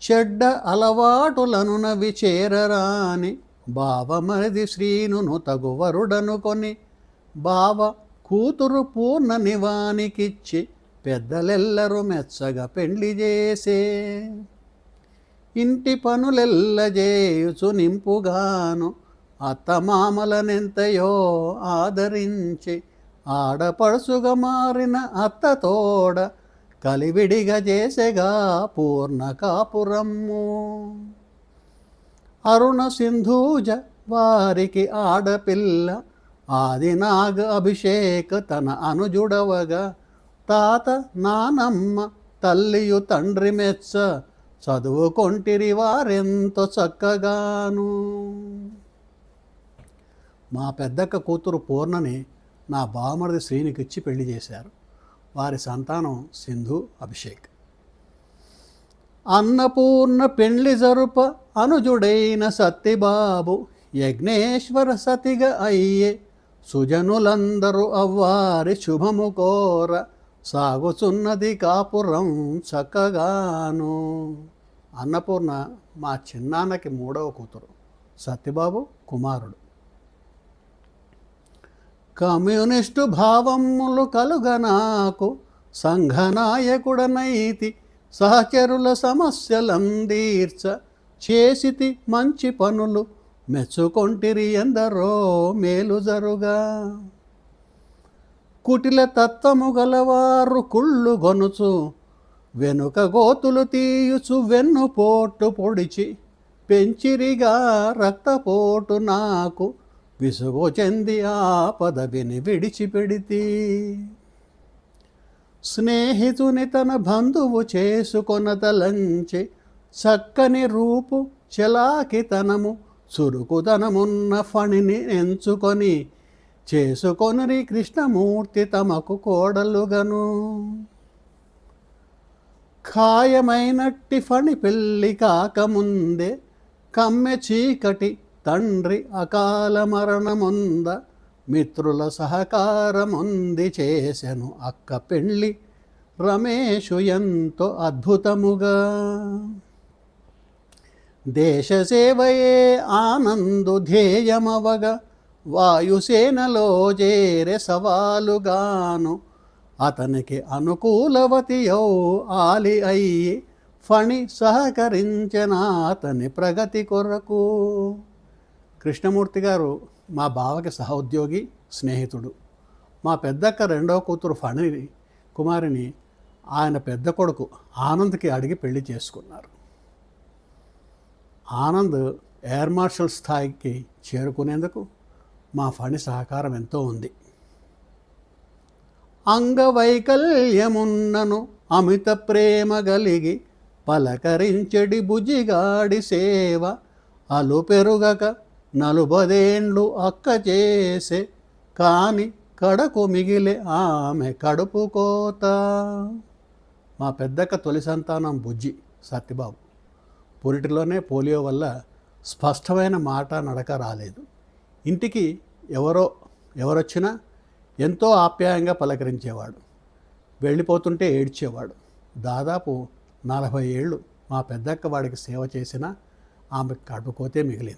చెడ్డ అలవాటులను నవి చేరరాని బావమరిది శ్రీనును తగువరుడనుకొని బావ కూతురు పూర్ణ నివానికిచ్చి పెద్దలెల్లరూ మెచ్చగా పెండ్లి చేసే. ఇంటి పనులెల్లజేయుచు నింపుగాను అత్తమామలనెంతయో ఆదరించి ఆడపడుసుగా మారిన అత్తతోడ కలివిడిగా చేసెగా పూర్ణ కాపురమ్ము. అరుణ సింధూజ వారికి ఆడపిల్ల ఆదినాగ అభిషేక్ తన అనుజుడవగా తాత నానమ్మ తల్లియు తండ్రి మెచ్చ చదువుకొంటిరి వారెంతో చక్కగాను. మా పెద్దక్క కూతురు పూర్ణని నా బావమరిది శ్రీనికిచ్చి పెళ్లి చేశారు. వారి సంతానం సింధు, అభిషేక్. అన్నపూర్ణ పెండ్లి జరుప అనుజుడైన సత్తిబాబు యజ్ఞేశ్వర సతిగా అయ్యే సుజనులందరూ అవ్వారి శుభము కోర సాగుచున్నది కాపురం చక్కగాను. అన్నపూర్ణ మా చిన్నాన్నకి 3వ కూతురు, సత్యబాబు కుమారుడు. కమ్యూనిస్టు భావములు కలుగనాకు సంఘనాయకుడనైతి సహచరుల సమస్యలందీర్చ చేసితి మంచి పనులు మెచ్చుకొంటిరి ఎందరో మేలు జరుగా. కుటిల తత్వము గలవారు కుళ్ళు గొనుచు వెనుక గోతులు తీయుచు వెన్నుపోటు పొడిచి పెంచిరిగా రక్తపోటు నాకు విసుగు చెంది ఆ పదవిని విడిచిపెడితి. స్నేహితుని తన బంధువు చేసుకొనతలంచి చక్కని రూపు చలాకితనము చురుకుతనమున్న ఫణిని ఎంచుకొని చేసుకొనిరి కృష్ణమూర్తి తమకు కోడలుగను. ఖాయమైనట్టి ఫణి పెళ్ళి కాకముందే కమ్మె చీకటి తండ్రి అకాల మరణముంద మిత్రుల సహకారముంది చేసెను అక్క పెళ్ళి రమేషు ఎంతో అద్భుతముగా. దేశసేవయే ఆనందు ధ్యేయమవగా వాయుసేనలో చేరే సవాలుగాను అతనికి అనుకూలవతియో ఆలి అయ్యి ఫణి సహకరించిన అతని ప్రగతి కొరకు. కృష్ణమూర్తి గారు మా బావకి సహోద్యోగి, స్నేహితుడు. మా పెద్దక్క 2వ కూతురు ఫణి కుమారిని ఆయన పెద్ద కొడుకు ఆనంద్కి అడిగి పెళ్లి చేసుకున్నారు. ఆనంద్ ఎయిర్ మార్షల్ స్థాయికి చేరుకునేందుకు మా ఫణి సహకారం ఎంతో ఉంది. అంగవైకల్యమున్నను అమిత ప్రేమ గలిగి పలకరించెడి బుజిగాడి సేవ అలు పెరుగక 40 ఏండ్లు అక్క చేసే కాని కడకు మిగిలే ఆమె కడుపు కోత. మా పెద్దక్క తొలి సంతానం బుజ్జి సత్యబాబు. పురిటిలోనే పోలియో వల్ల స్పష్టమైన మాట నడక రాలేదు. ఇంటికి ఎవరొచ్చినా ఎంతో ఆప్యాయంగా పలకరించేవాడు. వెళ్ళిపోతుంటే ఏడ్చేవాడు. దాదాపు 40 ఏళ్ళు మా పెద్దక్క వాడికి సేవ చేసినా ఆమె కడుపుకోతే మిగిలింది.